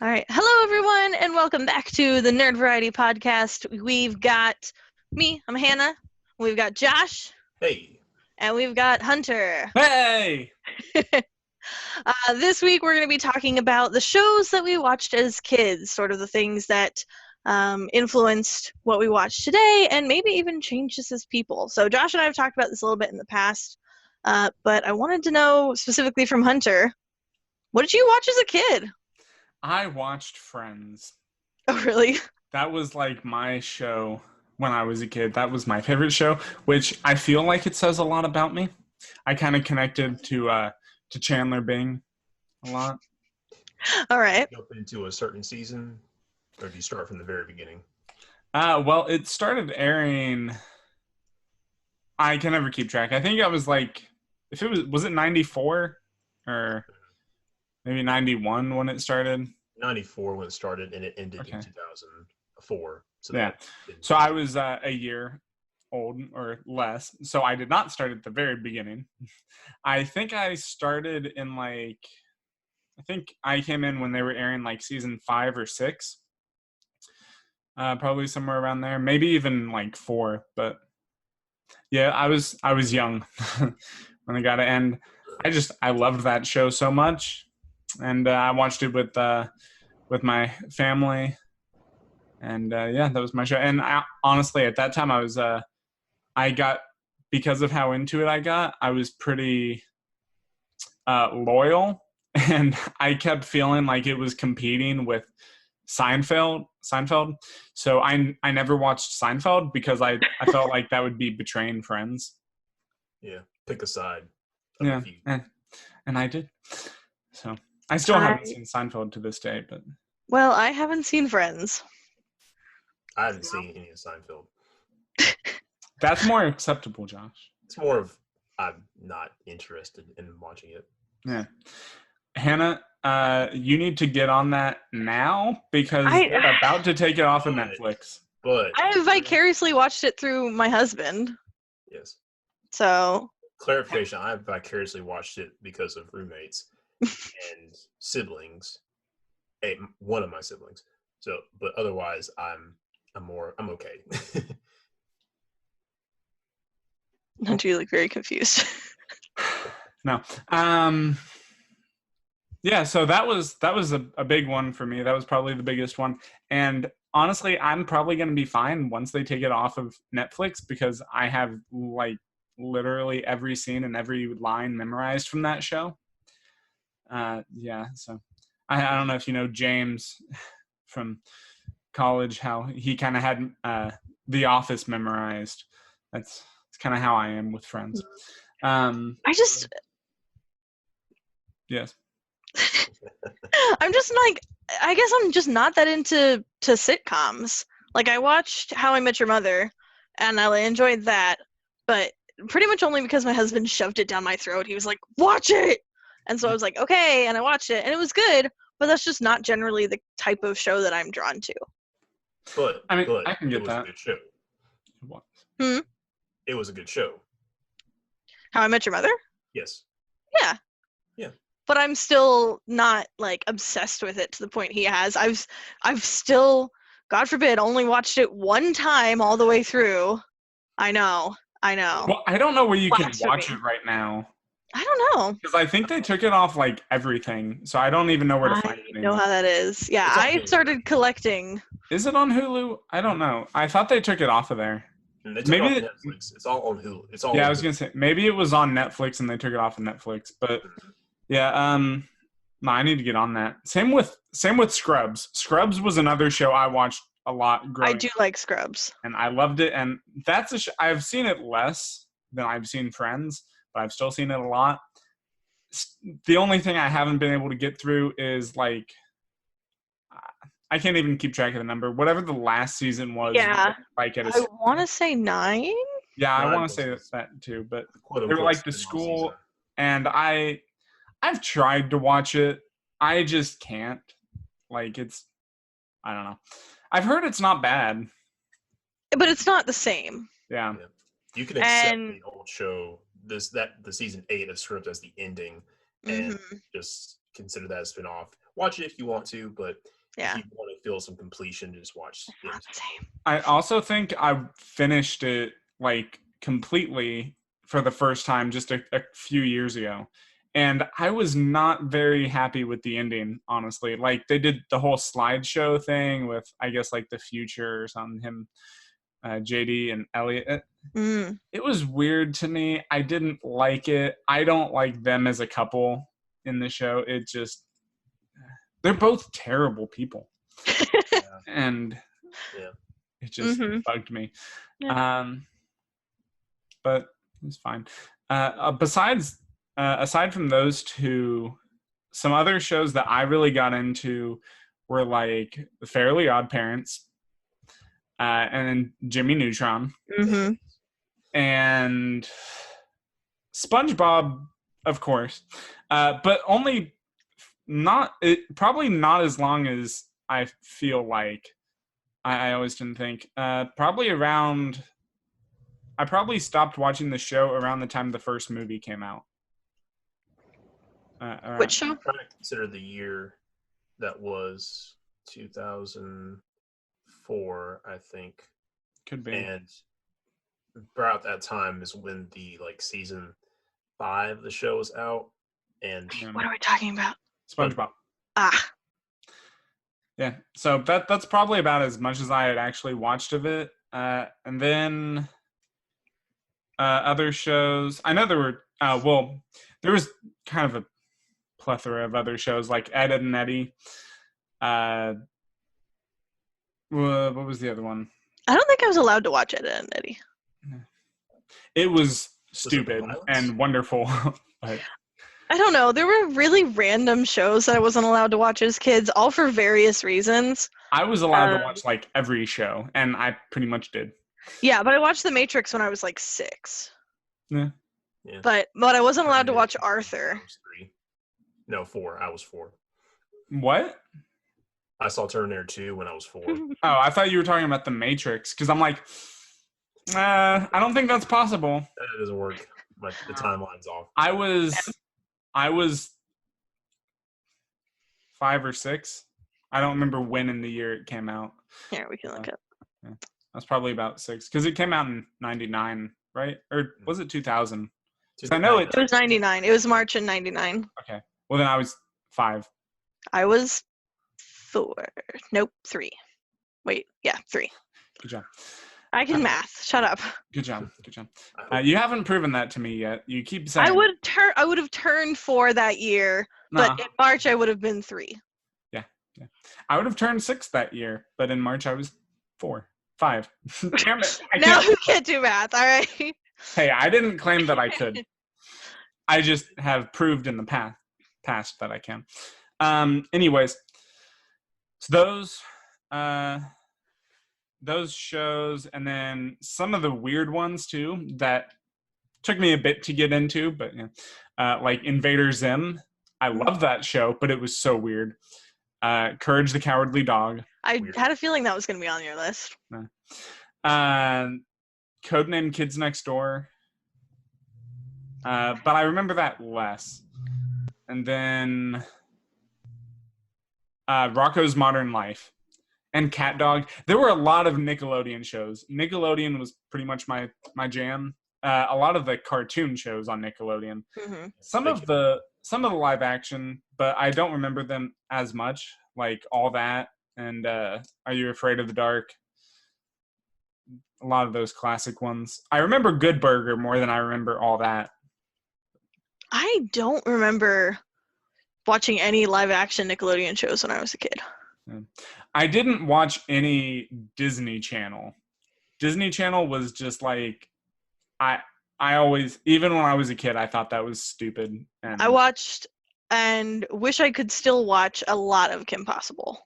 All right. Hello, everyone, and welcome back to the Nerd Variety Podcast. We've got me, I'm Hannah. We've got Josh, Hey, and we've got Hunter. Hey! This week, we're going to be talking about the shows that we watched as kids, sort of the things that influenced what we watch today, and maybe even changed us as people. So, Josh and I have talked about this a little bit in the past, but I wanted to know specifically from Hunter, what did you watch as a kid? I watched Friends. Oh, really? That was like my show when I was a kid. That was my favorite show, which I feel like it says a lot about me. I kind of connected to Chandler Bing a lot. All right. jump into a certain season, or do you start from the very beginning? Well, it started airing. I can never keep track. I think I was like, if it was it 94 or maybe 91 when it started? 94 when it started, and it ended Okay. in 2004. So Yeah. So I was a year old or less. So I did not start at the very beginning. I think I started in I think I came in when they were airing like season 5 or 6. Probably somewhere around there. Maybe even like 4. But yeah, I was young when I got to end. I loved that show so much. And I watched it with my family. And yeah, that was my show. And honestly, at that time, I got, because of how into it I was pretty loyal, and I kept feeling like it was competing with Seinfeld. So I never watched Seinfeld because I felt like that would be betraying Friends. Yeah, pick a side. Yeah, and I did. So I still haven't seen Seinfeld to this day, but Well, I haven't seen Friends. I haven't seen any of Seinfeld. that's more acceptable, Josh. It's more of I'm not interested in watching it. Yeah. Hannah, you need to get on that now because they're about to take it off of Netflix. But I have vicariously watched it through my husband. yes. So Clarification, I vicariously watched it because of roommates and siblings. One of my siblings. So, but otherwise I'm okay. don't you look very confused? No. Yeah, so that was a big one for me. That was probably the biggest one. And honestly, I'm probably going to be fine once they take it off of Netflix because I have like literally every scene and every line memorized from that show. Yeah, so I don't know if you know James from college, how he kind of had The Office memorized. That's kind of how I am with Friends. Yes. I'm just like, I guess I'm just not that into sitcoms. Like, I watched How I Met Your Mother, and I enjoyed that, but pretty much only because my husband shoved it down my throat. He was like, watch it! And so I was like, okay, and I watched it, and it was good, but that's just not generally the type of show that I'm drawn to. But I mean, I can get that. A good show. What? It was a good show. How I Met Your Mother? Yes. Yeah. Yeah. But I'm still not like obsessed with it to the point he has. I've still, God forbid, only watched it one time all the way through. I know. Well, I don't know where you can watch it right now. I don't know. Because I think they took it off like everything, so I don't even know where to find it. I know how that is. Yeah, I started collecting. Is it on Hulu? I don't know. I thought they took it off of there. They took it off Netflix. It's all on Hulu. It's all. Yeah, I was gonna say maybe it was on Netflix and they took it off of Netflix, but yeah, no, I need to get on that. Same with Scrubs. Scrubs was another show I watched a lot. I do like Scrubs, and I loved it. And that's I've seen it less than I've seen Friends, but I've still seen it a lot. The only thing I haven't been able to get through is like I can't even keep track of the number. Whatever the last season was. Yeah. Like I want to say 9. Yeah, I want to say that too. But they were like the school, and I've tried to watch it. I just can't. Like I don't know. I've heard it's not bad. But it's not the same. Yeah. You can accept the old show, the season 8 of Scrubs as the ending, and just consider that a spin-off. watch it if you want to, but Yeah. if you want to feel some completion, just watch Not it. the same. I also think I finished it like completely for the first time just a few years ago. And I was not very happy with the ending, honestly. Like they did the whole slideshow thing with, I guess, like the future or something, him, JD and Elliot. Mm. It was weird to me. I didn't like it. I don't like them as a couple in the show. It just, they're both terrible people. And Yeah. it just Mhm. bugged me. Yeah. But it's fine. Aside from those two, some other shows that I really got into were like The Fairly Odd Parents, and then Jimmy Neutron, Mhm. and SpongeBob, of course, but only probably not as long as I feel like. I always didn't think. Probably around. I probably stopped watching the show around the time the first movie came out. Which show? I'm trying to consider the year that was 2004, I think. Could be. And about that time is when the like season 5 of the show was out. And What are we talking about? SpongeBob. Ah. Yeah. So that's probably about as much as I had actually watched of it. And then other shows. I know there were. There was kind of a plethora of other shows like Ed, Edd n Eddy. What was the other one? I don't think I was allowed to watch Ed, Edd n Eddy. It was it stupid violence? and wonderful. But I don't know. There were really random shows that I wasn't allowed to watch as kids, all for various reasons. I was allowed to watch like every show, and I pretty much did. Yeah, but I watched The Matrix when I was like 6. Yeah. Yeah. But I wasn't allowed to watch I Arthur. was 3. No, 4. I was 4. What? I saw Terminator 2 when I was 4. Oh, I thought you were talking about The Matrix, because I'm like, I don't think that's possible. That doesn't work. The timeline's off. I was 5 or 6. I don't remember when in the year it came out. Here, we can look it. Yeah. I was probably about 6, because it came out in 99, right? Or was it 2000? I know it. It was 99. It was March in 99. Okay. Well, then I was 5. I was 4. Nope, 3. Wait, yeah, 3. Good job. I can math. Shut up. Good job. Good job. You haven't proven that to me yet. You keep saying. I would have turned 4 that year, but in March I would have been 3. Yeah. I would have turned 6 that year, but in March I was 5. Damn it! No, you can't do math. All right. Hey, I didn't claim that I could. I just have proved in the past that I can. Anyways, so those shows, and then some of the weird ones too that took me a bit to get into, but like Invader Zim. I love that show, but it was so weird. Courage the Cowardly Dog. I had a feeling that was going to be on your list. Codename Kids Next Door. But I remember that less. And then Rocko's Modern Life and Cat Dog. There were a lot of Nickelodeon shows. Nickelodeon was pretty much my jam. A lot of the cartoon shows on Nickelodeon. Mm-hmm. Some of the live action, but I don't remember them as much. Like All That and Are You Afraid of the Dark? A lot of those classic ones. I remember Good Burger more than I remember All That. I don't remember watching any live action Nickelodeon shows when I was a kid. I didn't watch any Disney Channel. Disney Channel was just like, I always, even when I was a kid, I thought that was stupid. And I watched and wish I could still watch a lot of Kim Possible.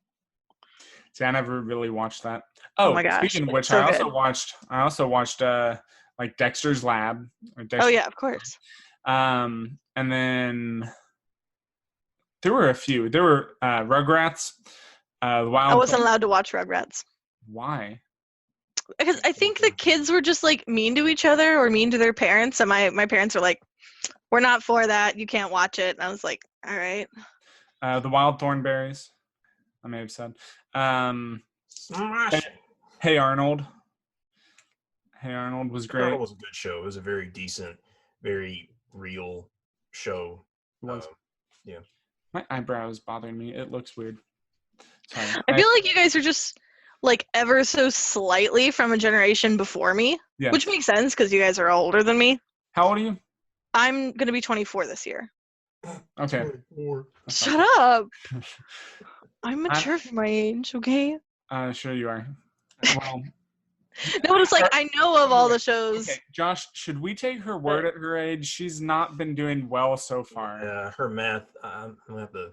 See, I never really watched that. Oh my gosh, speaking of which, so I also watched like Dexter's Lab. Oh yeah, of course. And then there were a few. There were Rugrats. I wasn't allowed to watch Rugrats. Why? Because I think the kids were just like mean to each other or mean to their parents, and my parents were like, "We're not for that. You can't watch it." And I was like, "All right." The Wild Thornberries, I may have said. Smashing. Hey Arnold. Hey Arnold was great. Arnold was a good show. It was a very decent, very real show. It was. Yeah. My eyebrow is bothering me. It looks weird. Sorry. I feel like you guys are just like ever so slightly from a generation before me, Yes. which makes sense because you guys are all older than me. How old are you? I'm gonna be 24 this year. Okay. 24. Shut up. I'm mature for my age, okay? Sure you are. Well, No, but it's like I know of all the shows. okay, Josh, should we take her word at her age? She's not been doing well so far. Yeah, her math. I'm gonna have to,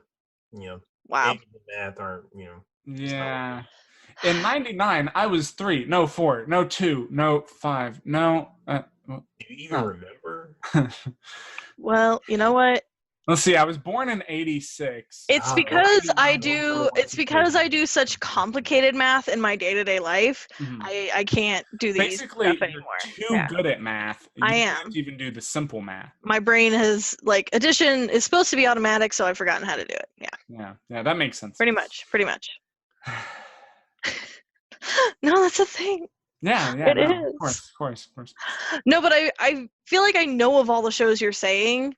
Wow. age and math aren't, Yeah. In 99, I was 3, no 4, no 2, no 5, no. Do you even remember? Well, you know what? Let's see. I was born in 86. It's because I do such complicated math in my day-to-day life. Mhm. I can't do these Basically, stuff you're anymore. too Yeah. good at math. I You am. can't even do the simple math. My brain has addition is supposed to be automatic, so I've forgotten how to do it. Yeah. Yeah, that makes sense. Pretty much. No, that's a thing. Yeah, It no, is. Of course. No, but I feel like I know of all the shows you're saying,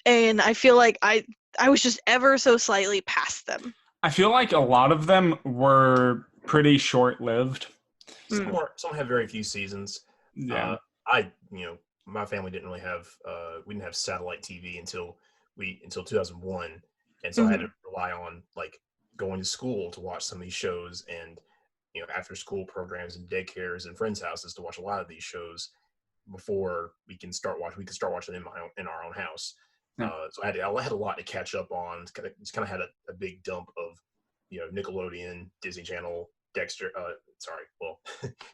and I feel like I was just ever so slightly past them. I feel like a lot of them were pretty short-lived. Some have very few seasons. Yeah. My family didn't really have we didn't have satellite TV until 2001, and so I had to rely on going to school to watch some of these shows, and after school programs and daycares and friends' houses to watch a lot of these shows before we can start watching them in our own house. Yeah. So I had a lot to catch up on. Just kind of had a big dump of Nickelodeon, Disney Channel, Dexter.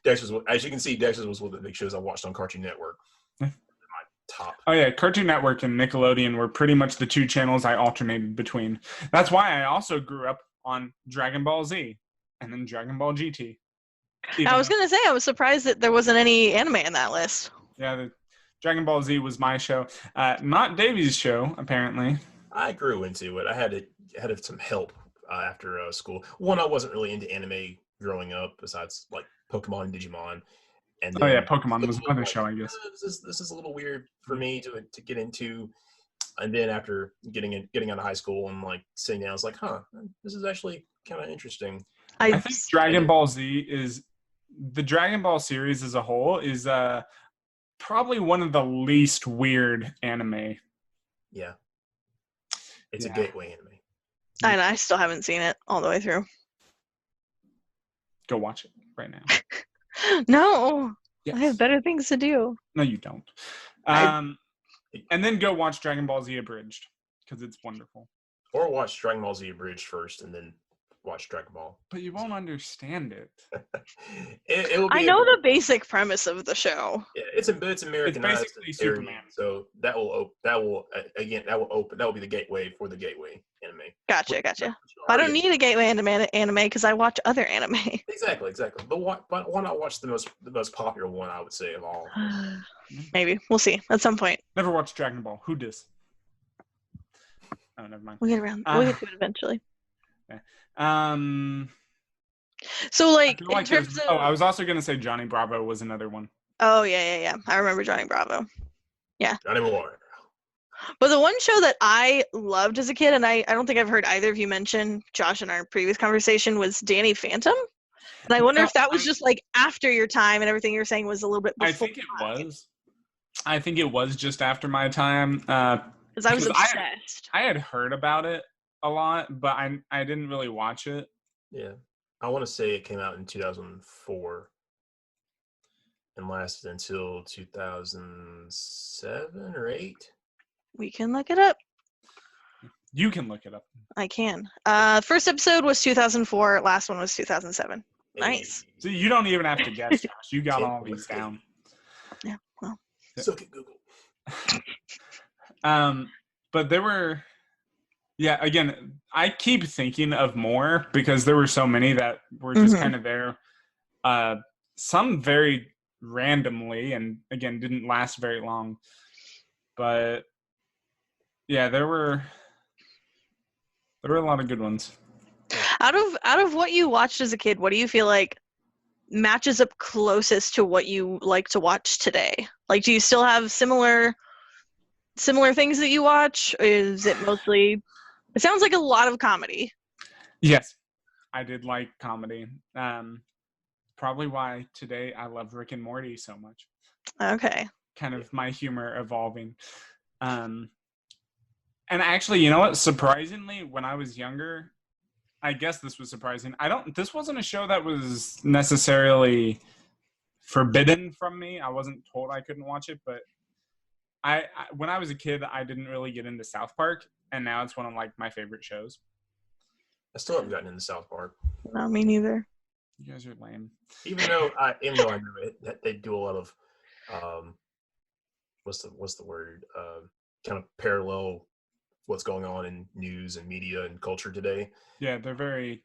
Dexter's, as you can see, Dexter's was one of the big shows I watched on Cartoon Network. Yeah. My top. Oh yeah, Cartoon Network and Nickelodeon were pretty much the two channels I alternated between. That's why I also grew up on Dragon Ball Z and then Dragon Ball GT. I was gonna say I was surprised that there wasn't any anime in that list. Yeah, the Dragon Ball Z was my show, not Davy's show apparently. I grew into it. I had some help after school. One, I wasn't really into anime growing up, besides Pokemon and Digimon. And then, Pokemon was another show, I guess. This is a little weird for me to get into. And then after getting out of high school and sitting down, I was like, this is actually kind of interesting. I think Dragon Ball Z is the Dragon Ball series as a whole is probably one of the least weird anime. Yeah. It's a gateway anime. And I still haven't seen it all the way through. Go watch it right now. No. Yes. I have better things to do. No, you don't. And then go watch Dragon Ball Z Abridged because it's wonderful. Or watch Dragon Ball Z Abridged first and then watch Dragon Ball. But you won't understand it. I know the basic premise of the show. Yeah, it's Americanized. It's basically Superman. So that will be the gateway for the gateway anime. Gotcha. I don't need a gateway anime because I watch other anime. Exactly. But why not watch the most popular one, I would say, of all? Maybe we'll see at some point. Never watched Dragon Ball. Who does? Oh, never mind. We'll get around. We'll get to it eventually. Yeah. So in terms of, I was also gonna say Johnny Bravo was another one. Oh yeah. I remember Johnny Bravo. Yeah. Not anymore. But the one show that I loved as a kid, and I don't think I've heard either of you mention, Josh, in our previous conversation, was Danny Phantom. And I wonder if that was just after your time and everything you were saying was a little bit before. I think it was. I think it was just after my time. Because I was obsessed. I had heard about it a lot, but I didn't really watch it. Yeah. I want to say it came out in 2004 and lasted until 2007 or 8. We can look it up. You can look it up. I can. First episode was 2004. Last one was 2007. Nice. So you don't even have to guess, Josh. You got all these down. Yeah, well. So can Google. But there were, again, I keep thinking of more because there were so many that were just kind of there. Some very randomly and, again, didn't last very long. But, yeah, there were There were a lot of good ones. Out of what you watched as a kid, what do you feel like matches up closest to what you like to watch today? Like, do you still have similar things that you watch? Or is it mostly? It sounds like a lot of comedy. Yes, I did like comedy. Probably why today I love Rick and Morty so much. Okay. Kind of my humor evolving. And actually, you know what? Surprisingly, when I was younger, I guess this was surprising. This wasn't a show that was necessarily forbidden from me. I wasn't told I couldn't watch it, but I when I was a kid, I didn't really get into South Park, and now it's one of like my favorite shows. I still haven't gotten into South Park. No, me neither. You guys are lame. Even though I know that they do a lot of what's the word, kind of parallel what's going on in news and media and culture today. Yeah, they're very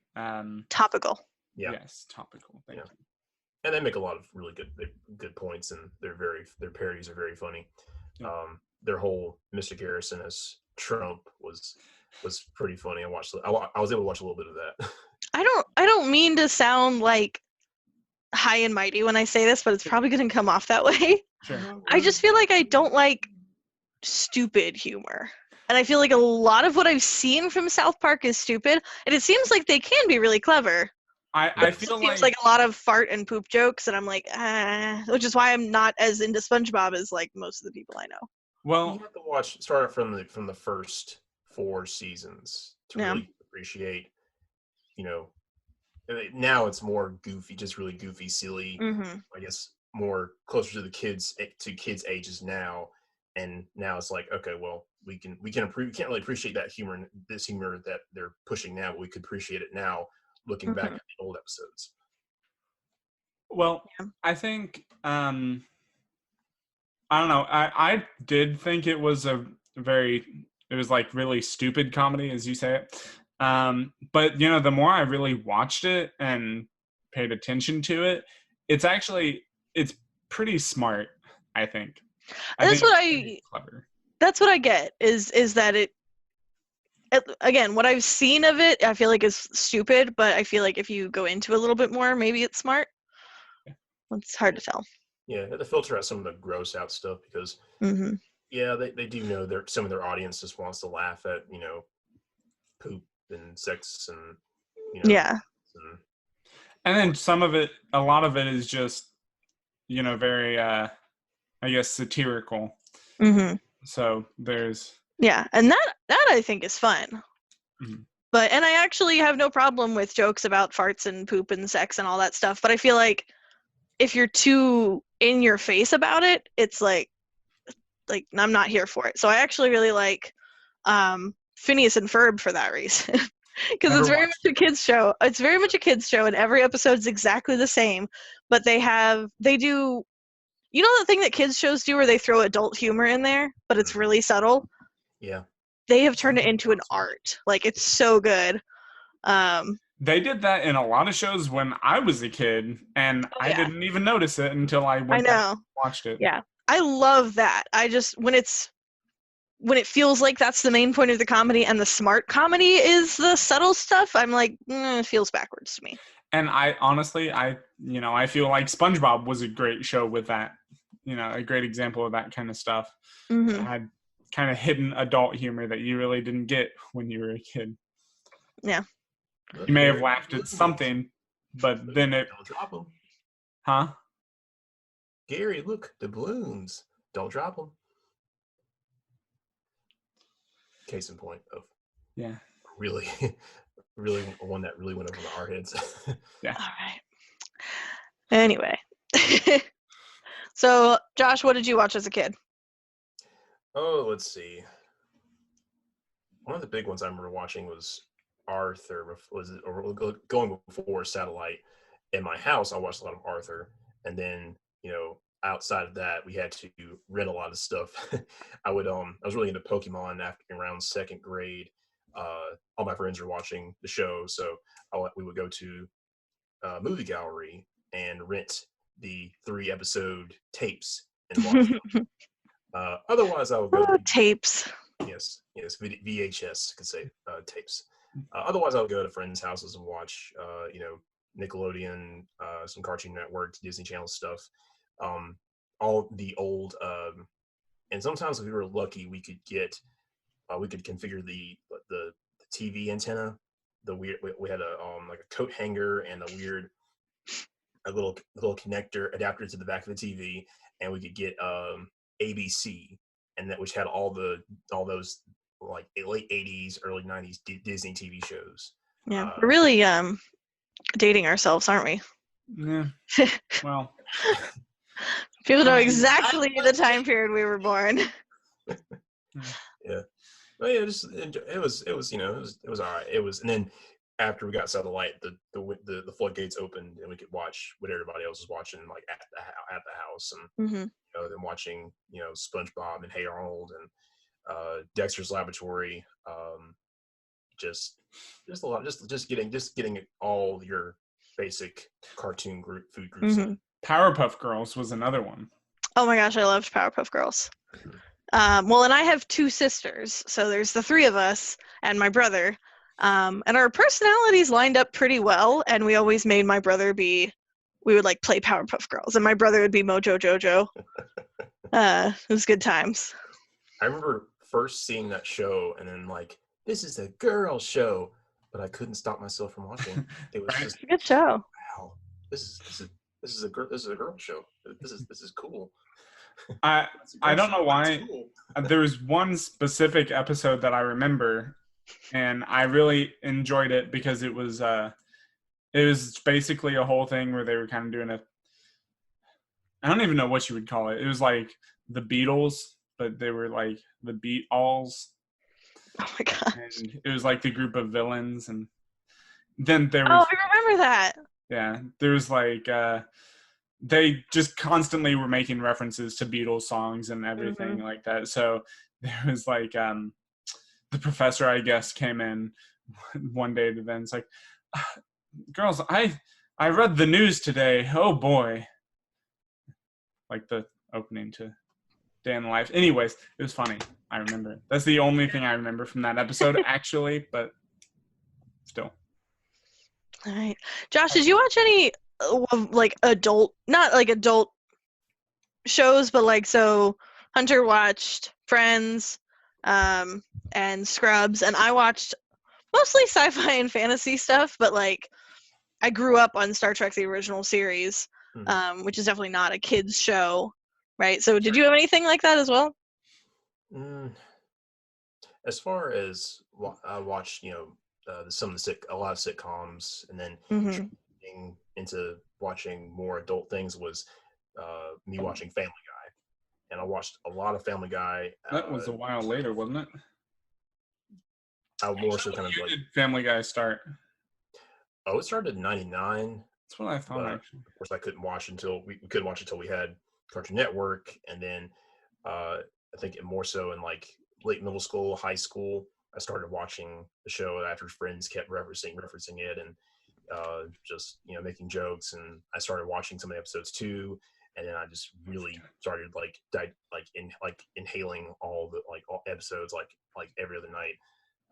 Topical. Yeah. Yes, topical. Thank you. And they make a lot of really good points, and their parodies are very funny. Yeah. Their whole Mr. Garrison as Trump was pretty funny. I was able to watch a little bit of that. I don't mean to sound like high and mighty when I say this, but it's probably going to come off that way. Sure. I just feel like I don't like stupid humor. And I feel like a lot of what I've seen from South Park is stupid, and it seems like they can be really clever. I feel It seems like a lot of fart and poop jokes, and I'm like, which is why I'm not as into SpongeBob as like most of the people I know. You have to start from the first 4 seasons to really appreciate, now it's more goofy, just really goofy, silly. Mm-hmm. I guess more closer to the kids ages now, and now it's like, okay, well, we can't really appreciate that humor, this humor that they're pushing now, but we could appreciate it now looking back at the old episodes. Well, I think I don't know. I did think it was like really stupid comedy, as you say it. But the more I really watched it and paid attention to it, it's pretty smart, I think. That's what I get is that again, what I've seen of it, I feel like is stupid, but I feel like if you go into a little bit more, maybe it's smart. Yeah. It's hard to tell. Yeah, to filter out some of the gross out stuff because, they do know some of their audience just wants to laugh at, poop and sex and, yeah. And then a lot of it is just, very, I guess, satirical. Mm-hmm. So there's... Yeah, and that I think is fun. Mm-hmm. And I actually have no problem with jokes about farts and poop and sex and all that stuff, but I feel like if you're too in your face about it, it's like I'm not here for it. So I actually really like Phineas and Ferb for that reason. Because it's very much a kids show. It's very much a kids show, and every episode's exactly the same, but they do the thing that kids shows do where they throw adult humor in there, but it's really subtle? Yeah. They have turned it into an art. Like, it's so good. They did that in a lot of shows when I was a kid, and I didn't even notice it until I went back and watched it. Yeah. I love that. I just, when it feels like that's the main point of the comedy and the smart comedy is the subtle stuff, I'm like, it feels backwards to me. And I honestly, I feel like SpongeBob was a great show with that, a great example of that kind of stuff. Mm-hmm. It had kind of hidden adult humor that you really didn't get when you were a kid. Yeah. You may have laughed at something, but then it... Don't drop them. Huh? Gary, look, the balloons. Don't drop them. Case in point of really one that really went over our heads. Yeah. All right. Anyway. So, Josh, what did you watch as a kid? Oh, let's see. One of the big ones I remember watching was Arthur. Going before Satellite. In my house, I watched a lot of Arthur, and then outside of that, we had to rent a lot of stuff. I was really into Pokemon around 2nd grade. All my friends were watching the show, so we would go to a movie gallery and rent the 3-episode tapes and watch them. Otherwise, I would go to tapes. Yes, VHS, I could say tapes. Otherwise, I would go to friends' houses and watch, Nickelodeon, some Cartoon Network, Disney Channel stuff, all the old, and sometimes if we were lucky, we could configure the TV antenna. The weird we had a like a coat hanger and a little connector adapter to the back of the TV, and we could get ABC, and that which had all those like late '80s, early '90s Disney TV shows. Yeah, we're really dating ourselves, aren't we? Yeah. Well, people know exactly the time period we were born. Yeah. Well, yeah, it was all right. And then after we got satellite, the floodgates opened and we could watch what everybody else was watching, like at the house, and then watching SpongeBob and Hey Arnold and Dexter's Laboratory, just a lot, just getting all your basic cartoon food groups. Powerpuff Girls was another one. Oh my gosh, I loved Powerpuff Girls. Well, and I have 2 sisters, so there's the 3 of us and my brother, and our personalities lined up pretty well, and we always made my brother we would like play Powerpuff Girls, and my brother would be Mojo Jojo. It was good times. I remember first seeing that show, and then like, this is a girl show, but I couldn't stop myself from watching. It was just a good show. Wow, this is a girl show. This is cool. I don't know why. Cool. There was one specific episode that I remember, and I really enjoyed it because it was basically a whole thing where they were kind of doing I don't even know what you would call it. It was like the Beatles, but they were like the Beat-Alls. Oh my gosh. And it was like the group of villains, and then there was. Oh, I remember that. Yeah, there was like. They just constantly were making references to Beatles songs and everything like that. So there was like the professor, I guess, came in one day to them. It's like, girls, I read the news today. Oh boy. Like the opening to Day in the Life. Anyways, it was funny. I remember it. That's the only thing I remember from that episode, actually, but still. All right. Josh, did you watch any like not like adult shows, but like, so Hunter watched Friends and Scrubs, and I watched mostly sci-fi and fantasy stuff, but like I grew up on Star Trek the original series, which is definitely not a kids show, right? So did you have anything like that as well? As far as I watched, a lot of sitcoms, and then getting into watching more adult things was me watching Family Guy, and I watched a lot of Family Guy. That was a while later, wasn't it? More so kind of like. Did Family Guy start? Oh, it started in '99. That's what I thought. Actually, of course, I couldn't watch until we couldn't watch until we had Cartoon Network, and then I think more so in like late middle school, high school, I started watching the show after friends kept referencing it, and just making jokes, and I started watching some of the episodes too, and then I just really started inhaling all episodes like every other night,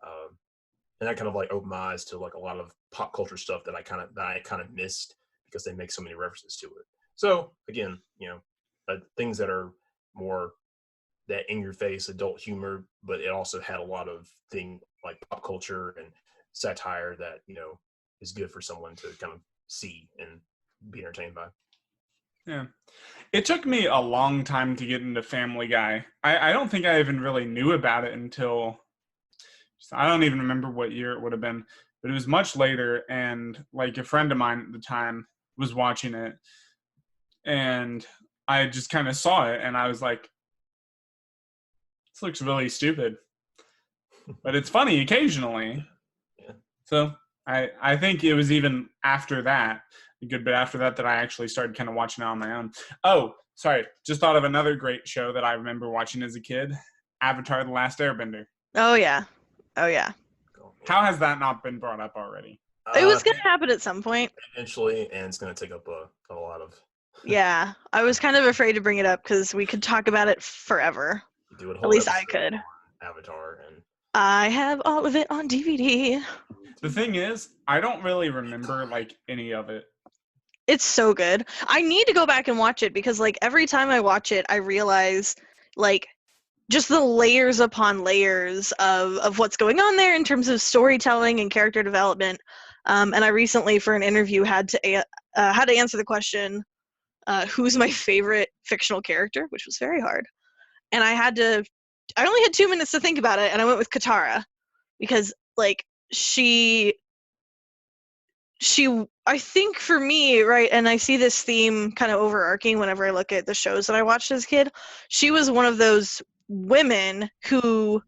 and that kind of like opened my eyes to like a lot of pop culture stuff that I kind of missed because they make so many references to it. So again, things that are more that in your face adult humor, but it also had a lot of like pop culture and satire that is good for someone to kind of see and be entertained by. Yeah. It took me a long time to get into Family Guy. I don't think I even really knew about it until, I don't even remember what year it would have been, but it was much later, and like a friend of mine at the time was watching it, and I just kind of saw it, and I was like, this looks really stupid, but it's funny occasionally. Yeah. So I think it was even after that, a good bit after that, that I actually started kind of watching it on my own. Oh, sorry. Just thought of another great show that I remember watching as a kid, Avatar: The Last Airbender. Oh, yeah. Oh, yeah. How has that not been brought up already? It was going to happen at some point. Eventually, and it's going to take up a lot of... Yeah. I was kind of afraid to bring it up because we could talk about it forever. Do a whole at least I could. Avatar, and I have all of it on DVD. The thing is, I don't really remember like any of it. It's so good. I need to go back and watch it because like every time I watch it, I realize like just the layers upon layers of what's going on there in terms of storytelling and character development. And I recently, for an interview, had to answer the question, "Who's my favorite fictional character?" which was very hard. And I only had 2 minutes to think about it, and I went with Katara because like she I think for me, right, and I see this theme kind of overarching whenever I look at the shows that I watched as a kid. She was one of those women who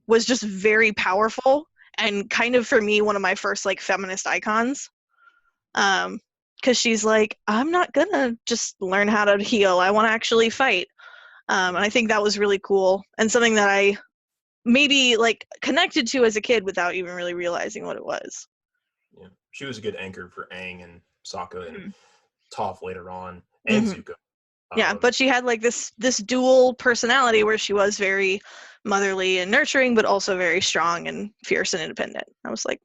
was just very powerful and kind of for me one of my first like feminist icons. Because she's like, I'm not gonna just learn how to heal. I want to actually fight. And I think that was really cool and something that I maybe like connected to as a kid without even really realizing what it was. Yeah, she was a good anchor for Aang and Sokka and Toph later on, and Mhm. Zuko. Yeah, but she had like this dual personality where she was very motherly and nurturing, but also very strong and fierce and independent. I was like,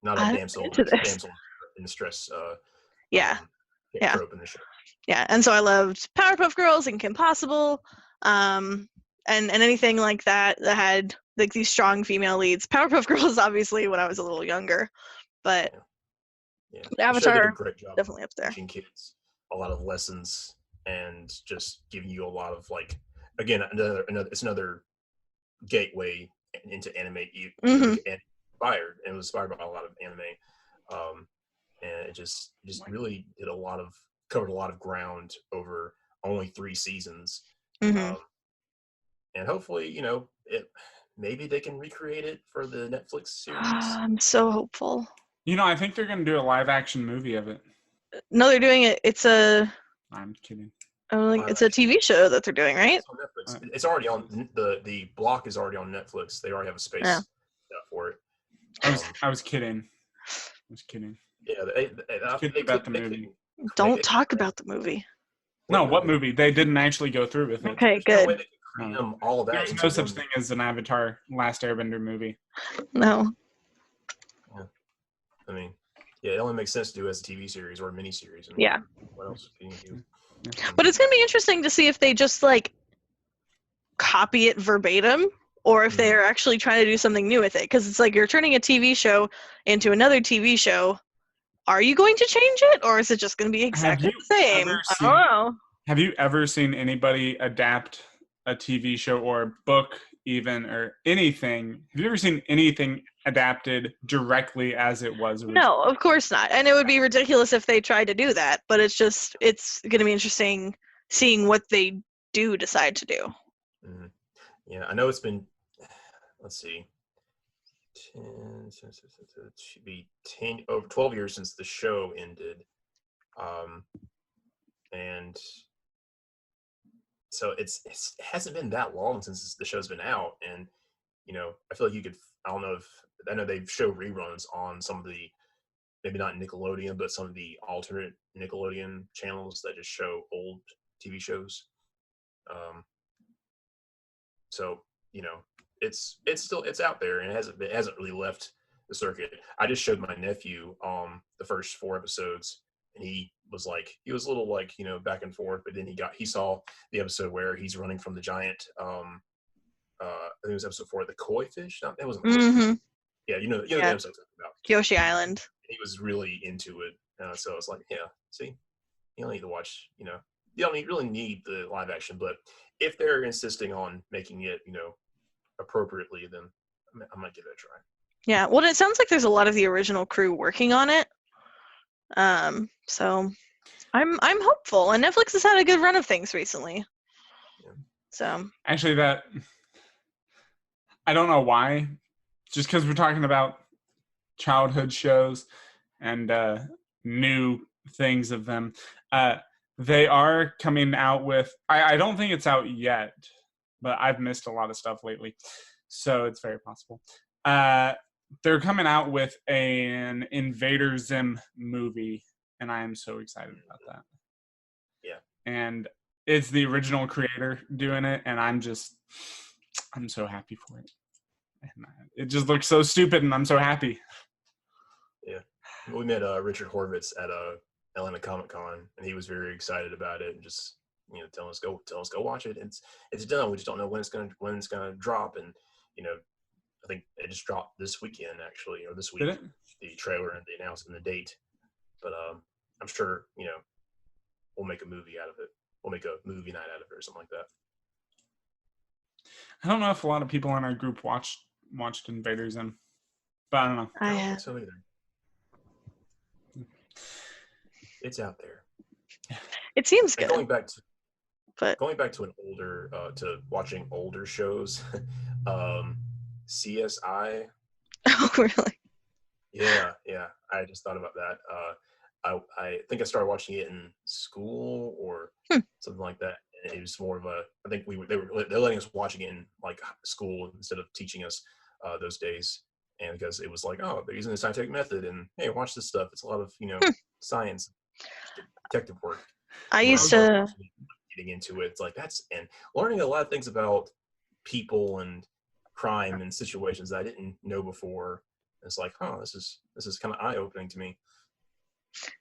not a I'm damsel into this. damsel in distress. Yeah, yeah, trope in the show. yeah. And so I loved Powerpuff Girls and Kim Possible, and anything like that that had like these strong female leads. Powerpuff Girls, obviously, when I was a little younger, but Yeah, the show did a Avatar great job definitely up there. teaching kids a lot of lessons and just giving you a lot of like, again, another it's another gateway into anime. Inspired and was inspired by a lot of anime, and it just really covered a lot of ground over only 3 seasons. Mhm. And hopefully, maybe they can recreate it for the Netflix series. I'm so hopeful. I think they're going to do a live action movie of it. No, they're doing it. It's a I'm kidding. it's a TV show that they're doing, right? It's on Netflix. It's already on the block is already on Netflix. They already have a space for it. I was kidding. Yeah, they about the movie. Don't talk about the movie. No, what movie? They didn't actually go through with it. Okay, good. All of that. There's no such thing as an Avatar Last Airbender movie. No. Yeah. I mean, yeah, it only makes sense to do as a TV series or a miniseries. Yeah. What else can you do? But it's going to be interesting to see if they just like copy it verbatim or if they're actually trying to do something new with it. Because it's like you're turning a TV show into another TV show. Are you going to change it or is it just going to be exactly the same? I don't know. Have you ever seen anybody adapt a TV show or a book even or anything? Have you ever seen anything adapted directly as it was originally? No, of course not. And it would be ridiculous if they tried to do that. But it's going to be interesting seeing what they do decide to do. Mm-hmm. Yeah, I know it's been, let's see, 10, it should be 10 over 12 years since the show ended. And so it hasn't been that long since the show's been out. And, I feel like I know they show reruns on some of the, maybe not Nickelodeon, but some of the alternate Nickelodeon channels that just show old TV shows. So, it's out there and it hasn't really left the circuit. I just showed my nephew the first 4 episodes and he was a little like, back and forth, but then he saw the episode where he's running from the giant I think it was episode 4, the koi fish. No, it wasn't. Mm-hmm. Yeah, the episode about Kyoshi Island. He was really into it, so I was like, yeah, see, you don't need to watch, you don't really need the live action, but if they're insisting on making it, appropriately, then I might give it a try. Yeah, well, it sounds like there's a lot of the original crew working on it. So I'm hopeful, and Netflix has had a good run of things recently. Yeah. So actually, I don't know why, just because we're talking about childhood shows and new things of them. They are coming out with, I don't think it's out yet, but I've missed a lot of stuff lately, so it's very possible. They're coming out with an Invader Zim movie, and I am so excited about that. Yeah. And it's the original creator doing it, and I'm so happy for it. And it just looks so stupid, and I'm so happy. Yeah, we met Richard Horvitz at Atlanta Comic Con, and he was very excited about it, and just telling us go watch it. It's done. We just don't know when it's gonna drop, and I think it just dropped this weekend actually, or this week. Did it? The trailer and the announcement, the date. But I'm sure we'll make a movie out of it. We'll make a movie night out of it or something like that. I don't know if a lot of people in our group watched Invader Zim, but I don't know. I don't have. think so either. It's out there. It seems And good. going back to an older to watching older shows, CSI. Oh, really? Yeah. I just thought about that. I think I started watching it in school or something like that. And it was more of a. I think they're letting us watching it in like school instead of teaching us those days. And because it was like, oh, they're using the scientific method, and hey, watch this stuff. It's a lot of science, detective work. I When used was to. getting into it. It's like and learning a lot of things about people and crime and situations that I didn't know before. It's like, oh, this is kind of eye opening to me.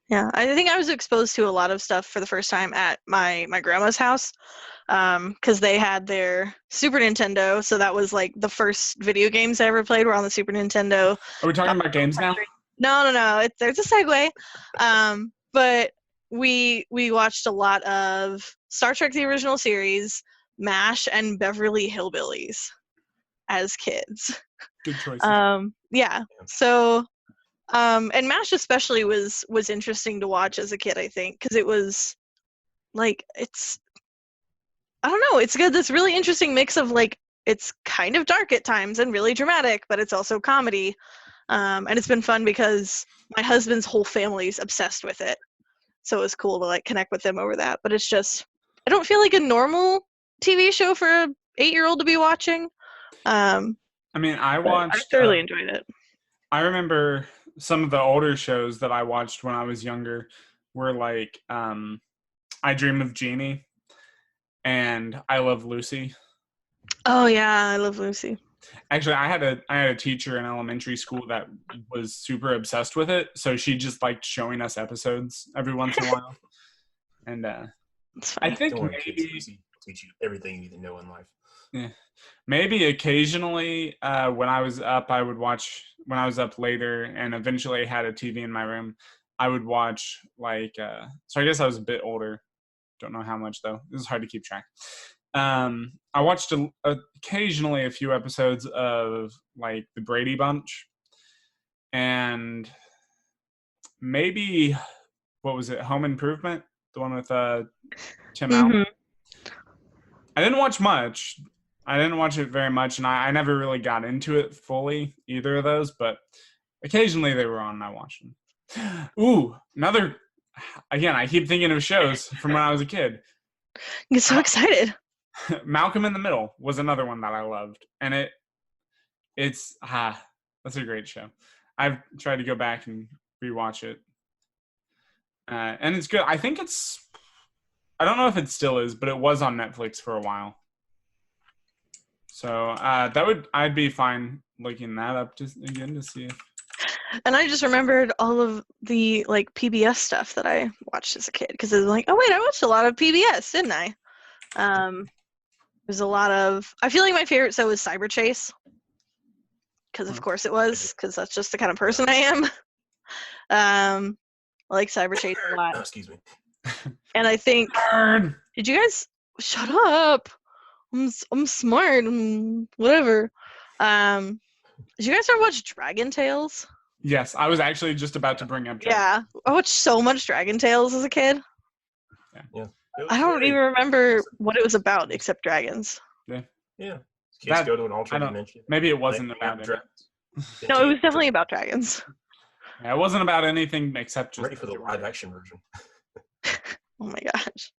Yeah, I think I was exposed to a lot of stuff for the first time at my grandma's house, because they had their Super Nintendo, so that was like the first video games I ever played were on the Super Nintendo. Are we talking about games now? No. There's a segue. But we watched a lot of Star Trek: The Original Series, MASH, and Beverly Hillbillies as kids. Good choice. Yeah. So. And MASH especially was interesting to watch as a kid, I think, because it was like I don't know, it's got this really interesting mix of like it's kind of dark at times and really dramatic, but it's also comedy. And it's been fun because my husband's whole family's obsessed with it, so it was cool to like connect with them over that. But it's just I don't feel like a normal TV show for a 8-year-old to be watching. I mean, I thoroughly enjoyed it. I remember some of the older shows that I watched when I was younger were like I Dream of Jeannie and I Love Lucy. Oh yeah, I Love Lucy. Actually, I had a teacher in elementary school that was super obsessed with it, so she just liked showing us episodes every once in a while. And I think Don't worry, maybe kids, teach you everything you need to know in life. Yeah. Maybe occasionally when I was up, I would watch when I was up later and eventually had a TV in my room. I would watch like, so I guess I was a bit older. Don't know how much though. This is hard to keep track. I watched occasionally a few episodes of like the Brady Bunch and maybe, what was it? Home Improvement? The one with Tim Allen. I didn't watch much. I didn't watch it very much, and I never really got into it fully, either of those, but occasionally they were on and I watched them. Ooh, another, again, I keep thinking of shows from when I was a kid. You get so excited. Malcolm in the Middle was another one that I loved, and that's a great show. I've tried to go back and rewatch it, and it's good. I think I don't know if it still is, but it was on Netflix for a while. So I'd be fine looking that up just again to see if. And I just remembered all of the like PBS stuff that I watched as a kid because it was like, oh wait, I watched a lot of PBS, didn't I? There's a lot of. I feel like my favorite show was Cyber Chase because of course it was because that's just the kind of person I am. I like Cyber Chase a lot. Excuse me. And I think did you guys shut up? I'm smart and whatever. Did you guys ever watch Dragon Tales? Yes, I was actually just about to bring up Dragon. Yeah, I watched so much Dragon Tales as a kid. Yeah. I don't even remember what it was about except dragons. Yeah. Kids go to an alternate dimension. Maybe it wasn't about it. No, it was definitely about dragons. Yeah, it wasn't about anything except just. I'm ready for the live action version. Oh my gosh.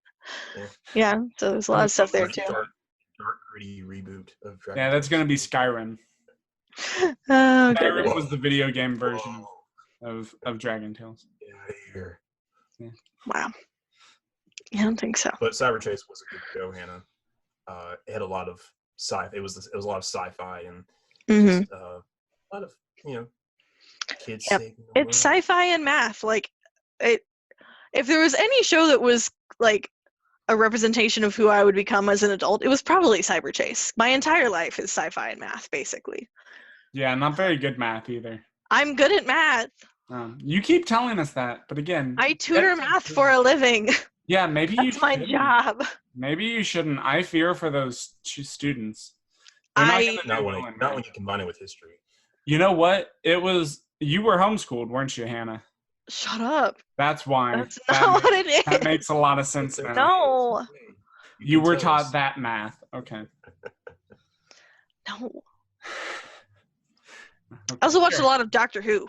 Yeah, so there's a lot of stuff there too. Dark, gritty reboot of Dragon. Yeah, that's gonna be Skyrim. Oh, Skyrim was the video game version of Dragon Tales. Here. Yeah. Wow. Yeah, I don't think so. But Cyber Chase was a good show, Hannah. It had a lot of it was a lot of sci-fi, and Hmm. Just a lot of kids Yep. saving the It's world. sci-fi and math. Like, it. If there was any show that was like a representation of who I would become as an adult, it was probably Cyber Chase. My entire life is sci-fi and math, basically. Yeah, not very good math either. I'm good at math. You keep telling us that, but again, I tutor get to math the- for a living. Yeah, maybe you That's my shouldn't. job. Maybe you shouldn't. I fear for those students. They're not going to do Not well when in not math. when you combine it with history. You know what? You were homeschooled, weren't you, Hannah? Shut up. That's why. That's not what it is. That makes a lot of sense It's okay. now. No. It's okay. You can were tell taught us. that math. Okay. No. I also watched a lot of Doctor Who.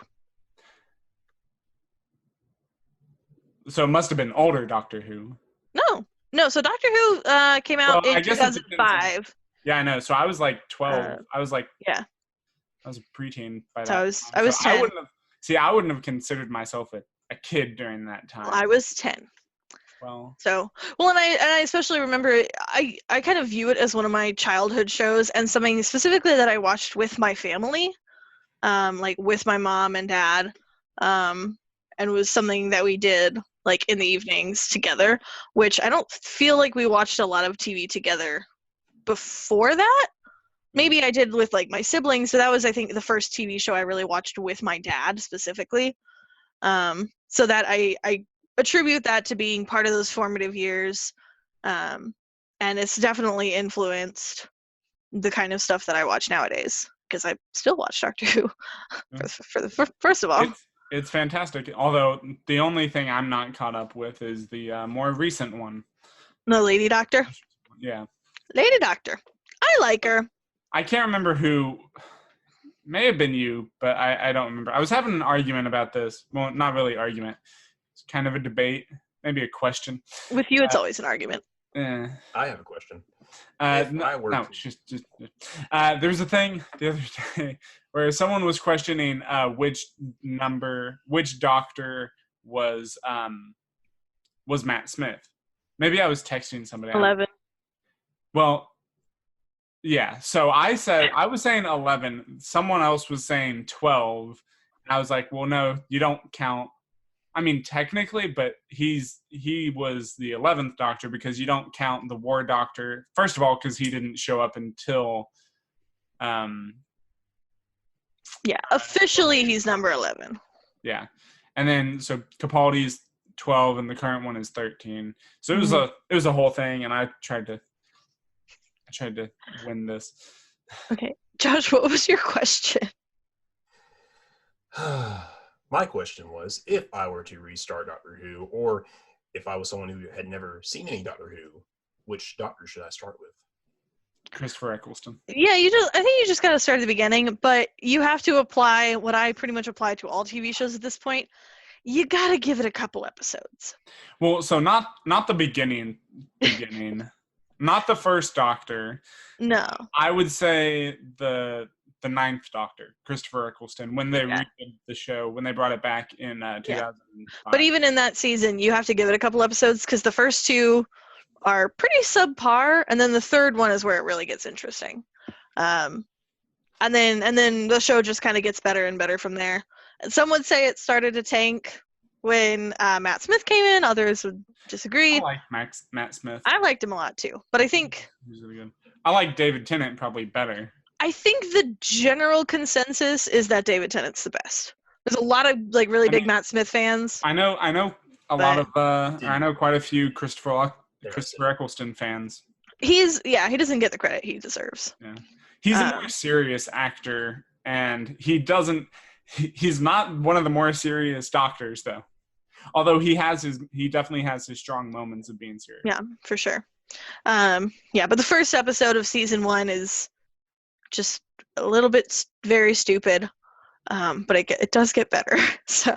So it must have been older Doctor Who. No. So Doctor Who came out Well, I in guess it depends on- 2005. Yeah, I know. So I was like 12. I was like, yeah. I was a preteen by So that I was time. 10. I wouldn't have considered myself a kid during that time. I was 10. Well, So, and I especially remember I kind of view it as one of my childhood shows and something specifically that I watched with my family, like with my mom and dad, and was something that we did like in the evenings together, which I don't feel like we watched a lot of TV together before that. Maybe I did with like my siblings, so that was I think the first TV show I really watched with my dad specifically. So that I attribute that to being part of those formative years, and it's definitely influenced the kind of stuff that I watch nowadays because I still watch Doctor Who. First of all, it's fantastic. Although the only thing I'm not caught up with is the more recent one. the Lady Doctor. Yeah. Lady Doctor. I like her. I can't remember who. May have been you, but I don't remember. I was having an argument about this. Well, not really argument. It's kind of a debate, maybe a question. With you, it's always an argument. Eh. I have a question. There's a thing the other day where someone was questioning which doctor was Matt Smith. Maybe I was texting somebody. 11. Well, yeah. So I was saying 11. Someone else was saying 12. And I was like, well, no, you don't count. I mean, technically, but he was the 11th Doctor because you don't count the War Doctor. First of all, because he didn't show up until. Yeah, officially he's number 11. Yeah, and then so Capaldi's 12, and the current one is 13. So it was a whole thing, and I tried to win this. Okay, Josh, what was your question? My question was, if I were to restart Doctor Who, or if I was someone who had never seen any Doctor Who, which Doctor should I start with? Christopher Eccleston. Yeah, I think you just got to start at the beginning, but you have to apply what I pretty much apply to all TV shows at this point. You got to give it a couple episodes. Well, so not the beginning, not the first Doctor. No. I would say the ninth Doctor, Christopher Eccleston, when they redid the show, when they brought it back in 2005. But even in that season, you have to give it a couple episodes because the first two are pretty subpar, and then the third one is where it really gets interesting. And then the show just kind of gets better and better from there. And some would say it started to tank when Matt Smith came in. Others would disagree. I like Matt Smith. I liked him a lot too, but I think He's really good. I like David Tennant probably better. I think the general consensus is that David Tennant's the best. There's a lot of like really big Matt Smith fans. I know a lot of I know quite a few Christopher Eccleston fans. He doesn't get the credit he deserves. Yeah. He's a more serious actor, and he's not one of the more serious doctors though. Although he definitely has his strong moments of being serious. Yeah, for sure. But the first episode of season 1 is just a little bit very stupid, but it does get better. So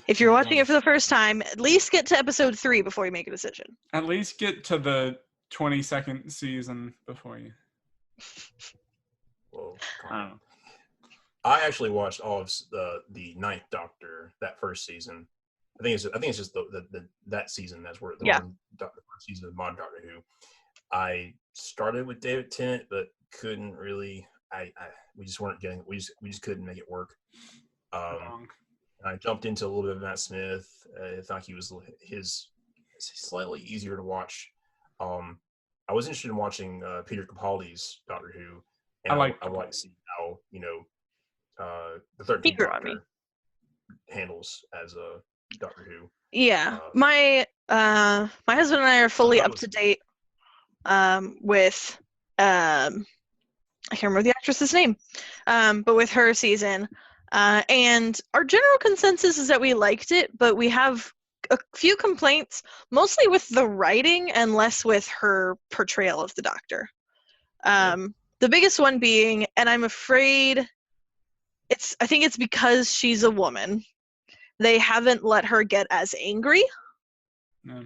if you're watching it for the first time, at least get to episode 3 before you make a decision. At least get to the 22nd season before you. Whoa. I don't know. I actually watched all of the Ninth Doctor that first season. I think it's just that season. That's where the first season of Modern Doctor Who. I started with David Tennant, but couldn't really we just weren't getting. We just couldn't make it work. Wrong. I jumped into a little bit of Matt Smith. I thought he was slightly easier to watch. I was interested in watching Peter Capaldi's Doctor Who, and I like to see how the 13th Doctor handles as a Doctor Who. Yeah, my husband and I are fully up to date with I can't remember the actress's name, but with her season. And our general consensus is that we liked it, but we have a few complaints, mostly with the writing and less with her portrayal of the Doctor. The biggest one being, and I'm afraid I think it's because she's a woman, they haven't let her get as angry. No.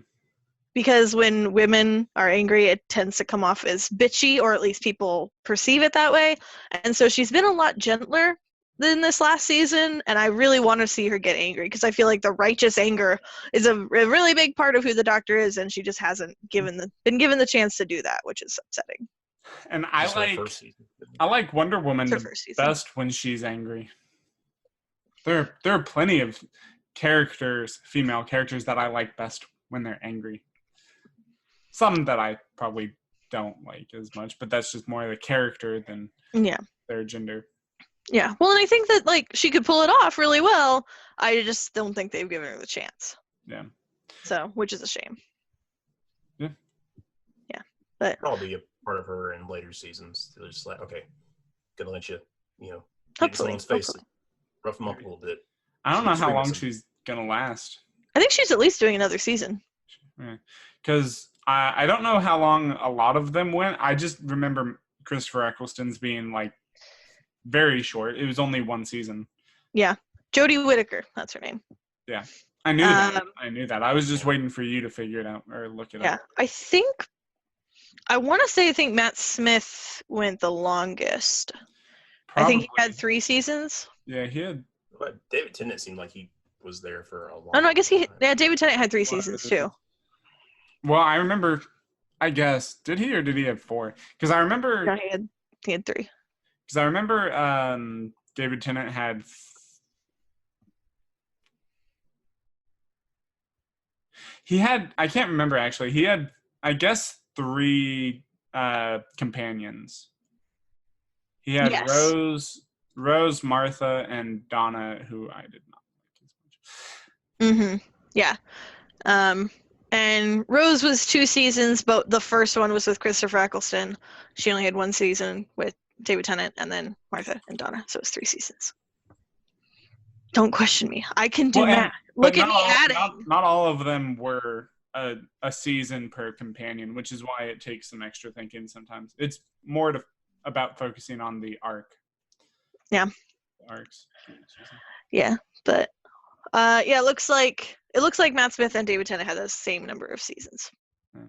Because when women are angry, it tends to come off as bitchy, or at least people perceive it that way. And so she's been a lot gentler than this last season, and I really want to see her get angry, because I feel like the righteous anger is a really big part of who the Doctor is, and she just hasn't been given the chance to do that, which is upsetting. And I like Wonder Woman the best when she's angry. There are plenty of female characters that I like best when they're angry. Some that I probably don't like as much, but that's just more the character than their gender. Yeah, well, and I think that she could pull it off really well. I just don't think they've given her the chance. Yeah. So, which is a shame. Yeah. Yeah, but probably a part of her in later seasons. They're just like, okay, gonna let you, hopefully, someone's face, rough them up a little bit. I don't know how long she's gonna last. I think she's at least doing another season. Because I don't know how long a lot of them went. I just remember Christopher Eccleston's being very short. It was only one season. Yeah. Jodie Whittaker, that's her name. Yeah. I knew that. I knew that. I was just waiting for you to figure it out or look it up. Yeah. I think Matt Smith went the longest. Probably. I think he had 3 seasons. Yeah, he had. But David Tennant seemed like he was there for a long time. Oh, no, I guess David Tennant had 3 seasons too. Well, I remember, I guess, did he or did he have 4? Because I remember. No, he had 3. Because I remember David Tennant had. I can't remember actually. He had, I guess, 3 companions. He had Rose, Martha, and Donna, who I did not like as much. Mm-hmm. Yeah. And Rose was 2 seasons, but the first one was with Christopher Eccleston. She only had 1 season with David Tennant, and then Martha and Donna, so it's 3 seasons. Don't question me. I can do math. Look at me adding. Not all of them were a season per companion, which is why it takes some extra thinking sometimes. It's more about focusing on the arc. Yeah. The arcs. Yeah, but it looks like Matt Smith and David Tennant had the same number of seasons. Yeah.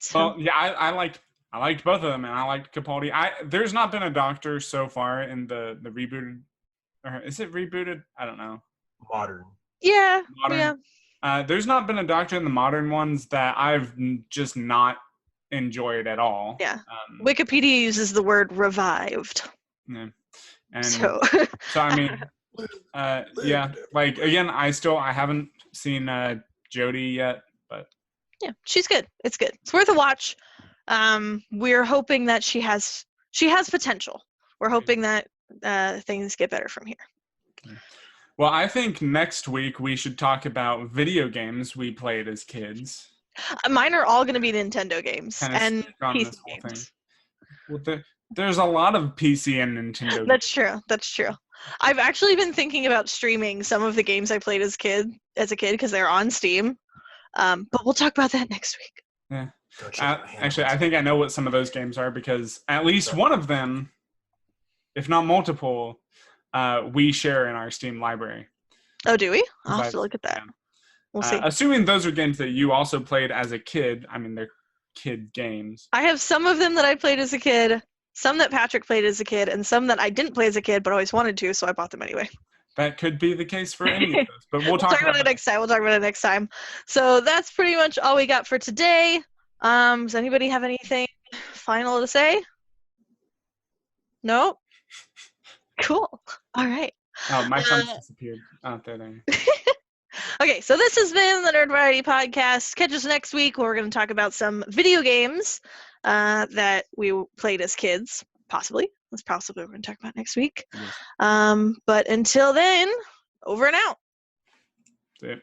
So. Well, yeah, I liked both of them, and I liked Capaldi. There's not been a Doctor so far in the rebooted, or is it rebooted? I don't know. Modern. Yeah. Modern. Yeah. There's not been a Doctor in the modern ones that I've just not enjoyed at all. Yeah. Wikipedia uses the word revived. Yeah. And so I mean, yeah. Again, I haven't seen Jodie yet, but yeah, she's good. It's good. It's worth a watch. We're hoping that she has potential. We're hoping that things get better from here. Well, I think next week we should talk about video games we played as kids. Mine are all going to be Nintendo games and PC games. Well, there's a lot of PC and Nintendo games. That's true. I've actually been thinking about streaming some of the games I played as a kid because they're on Steam. But we'll talk about that next week. Yeah. Actually, I think I know what some of those games are, because at least one of them, if not multiple, we share in our Steam library. Oh, do we? I'll have to look at that. Yeah. We'll see. Assuming those are games that you also played as a kid. I mean, they're kid games. I have some of them that I played as a kid, some that Patrick played as a kid, and some that I didn't play as a kid but always wanted to, so I bought them anyway. That could be the case for any of those, but we'll talk about it next time. We'll talk about it next time. So that's pretty much all we got for today. Does anybody have anything final to say? Nope. Cool. All right. Oh, my thumbs disappeared. Oh, there. Okay, so this has been the Nerd Variety Podcast. Catch us next week where we're going to talk about some video games that we played as kids, possibly. That's possibly what we're going to talk about next week. Yes. But until then, over and out. That's it.